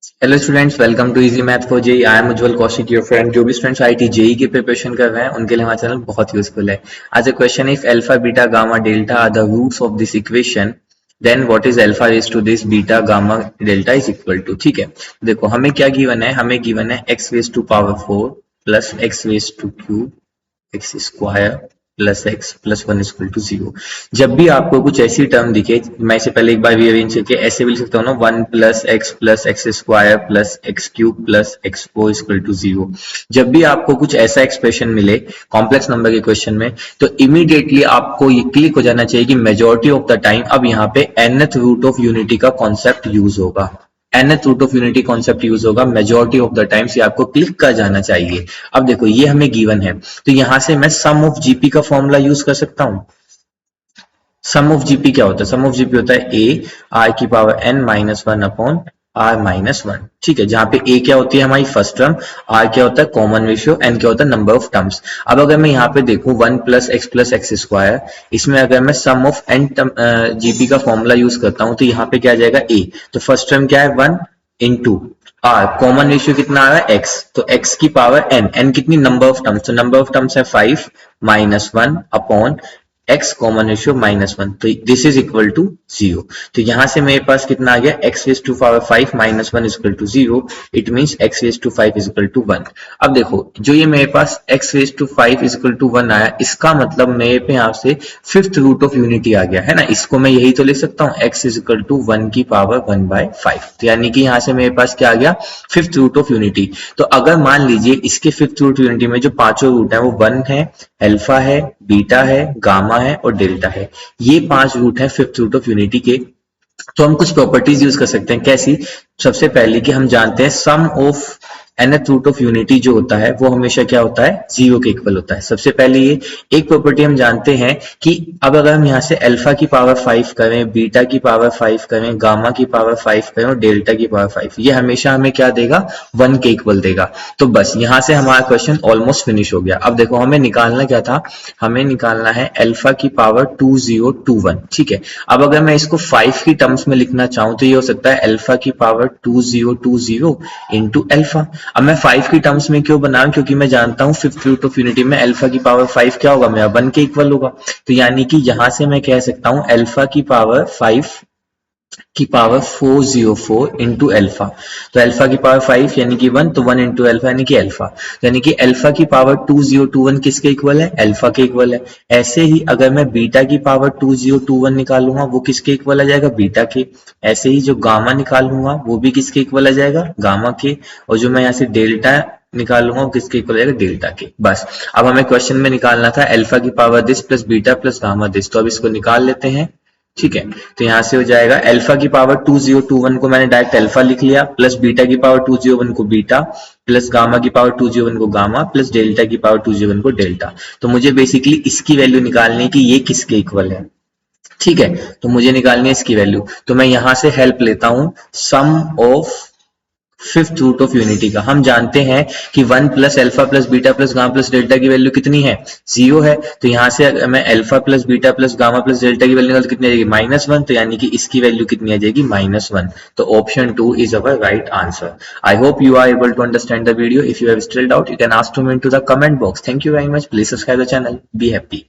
Hello students, welcome to easy math for JEE. I am Ujjwal Kaushik, your friend. जो भी students IIT JEE की preparation कर रहे हैं उनके लिए हमारा चैनल बहुत यूजफुल है। आज the question if alpha beta gamma delta are the roots of this equation, then what is alpha raise to this beta gamma delta is equal to. ठीक है, देखो हमें क्या गिवन है। हमें गिवन है x raise to power 4 plus x raise to cube x square plus x plus one equal to zero. जब भी आपको कुछ ऐसी टर्म दिखे, मैं इसे पहले एक बार रीअरेंज करके ऐसे भी लिख सकता हूँ ना, one plus x square plus x cube plus x four equal to zero. जब भी आपको कुछ ऐसा एक्सप्रेशन मिले कॉम्प्लेक्स नंबर के क्वेश्चन में, तो इमीडिएटली आपको ये क्लिक हो जाना चाहिए कि मेजोरिटी ऑफ द टाइम अब यहाँ पे nth रूट ऑफ यूनिटी का कॉन्सेप्ट यूज होगा। nth root of unity concept use होगा मेजोरिटी ऑफ द टाइम्स, ये आपको क्लिक कर जाना चाहिए। अब देखो ये हमें गिवन है, तो यहां से मैं सम ऑफ जीपी का फॉर्मूला यूज कर सकता हूं। सम ऑफ जीपी क्या होता है? सम ऑफ जीपी होता है ए आर की power N minus one upon R minus one. ठीक है, जहां पे ए क्या होती है हमारी फर्स्ट टर्म, आर क्या होता है कॉमन रेशियो, एन क्या होता है नंबर ऑफ टर्म्स। अब अगर मैं यहाँ पे देखूं वन प्लस एक्स स्क्वायर, इसमें अगर मैं सम ऑफ एन जीपी का फॉर्मूला यूज करता हूं तो यहाँ पे क्या आ जाएगा ए, तो फर्स्ट टर्म क्या है one into R, common ratio कितना आ रहा है एक्स, तो एक्स की पावर एन, एन कितनी नंबर ऑफ टर्म्स, तो नंबर ऑफ टर्म्स है five minus one upon X common ratio minus one, तो this is equal to zero. तो यहां से मेरे पास कितना आ गया X raise to power five minus one equal to zero, it means X raise to five equal to one. अब देखो जो ये मेरे पास X raise to five equal to one आया, इसका मतलब मेरे पे यहाँ से फिफ्थ रूट ऑफ यूनिटी आ गया है ना। इसको मैं यही तो लिख सकता हूँ x is equal to one की पावर वन बाय फाइव, तो यानी कि यहाँ से मेरे पास क्या आ गया फिफ्थ रूट ऑफ यूनिटी। तो अगर मान लीजिए इसके फिफ्थ रूट यूनिटी में जो पांचों रूट है वो वन है, अल्फा है, बीटा है, गामा है और डेल्टा है, ये पांच रूट है फिफ्थ रूट ऑफ यूनिटी के। तो हम कुछ प्रॉपर्टीज यूज कर सकते हैं। कैसी? सबसे पहले कि हम जानते हैं sum of nth root of unity जो होता है वो हमेशा क्या होता है जीरो के इक्वल होता है। सबसे पहले ये एक प्रॉपर्टी हम जानते हैं कि अब अगर हम यहाँ से अल्फा की पावर फाइव करें, बीटा की पावर फाइव करें, गामा की पावर फाइव करें और डेल्टा की पावर फाइव, ये हमेशा हमें क्या देगा वन के इक्वल देगा। तो बस यहाँ से हमारा क्वेश्चन ऑलमोस्ट फिनिश हो गया। अब देखो हमें निकालना क्या था, हमें निकालना है अल्फा की पावर 2021। ठीक है, अब अगर मैं इसको फाइव की टर्म्स में लिखना चाहूं तो ये हो सकता है अल्फा की पावर 2020 इंटू अल्फा। अब मैं फाइव की टर्म्स में क्यों बनाऊं, क्योंकि मैं जानता हूं फिफ्थ रूट ऑफ यूनिटी में अल्फा की पावर फाइव क्या होगा मेरा वन के इक्वल होगा। तो यानी कि यहां से मैं कह सकता हूं अल्फा की पावर फाइव की पावर 404 इंटू अल्फा, तो अल्फा की पावर 5 यानी कि 1, तो 1 इंटू अल्फा यानी कि अल्फा, यानी कि अल्फा की पावर 2021 किसके इक्वल है? अल्फा के इक्वल है। ऐसे ही अगर मैं बीटा की पावर 2021 निकालूंगा वो किसके इक्वल आ जाएगा? बीटा के। ऐसे ही जो गामा निकालूंगा वो भी किसके इक्वल आ जाएगा? गामा के। और जो मैं यहाँ से डेल्टा निकालूंगा वो किसके इक्वल आएगा? डेल्टा के। बस अब हमें क्वेश्चन में निकालना था अल्फा की power this plus beta plus gamma this, तो अब इसको निकाल लेते हैं। ठीक है, तो यहां से हो जाएगा अल्फा की पावर 2021 को मैंने डायरेक्ट अल्फा लिख लिया, प्लस बीटा की पावर 201 को बीटा, प्लस गामा की पावर 201 को गामा, प्लस डेल्टा की पावर 201 को डेल्टा। तो मुझे बेसिकली इसकी वैल्यू निकालनी है कि ये किसके इक्वल है। ठीक है, तो मुझे निकालनी है इसकी वैल्यू, तो मैं यहां से हेल्प लेता हूं sum of fifth root of unity का। हम जानते हैं कि one plus alpha plus beta plus gamma plus delta की वैल्यू कितनी है? जीरो है। तो यहां से अगर मैं alpha plus beta plus gamma plus delta की वैल्यू निकाल तो कितनी आ जाएगी? माइनस वन, तो यानी कि इसकी वैल्यू कितनी आ जाएगी? Minus one. तो option two is our right answer. I hope you are able to understand the video. If you have still doubt you can ask to me into the comment box. Thank you very much. Please subscribe the channel. Be happy.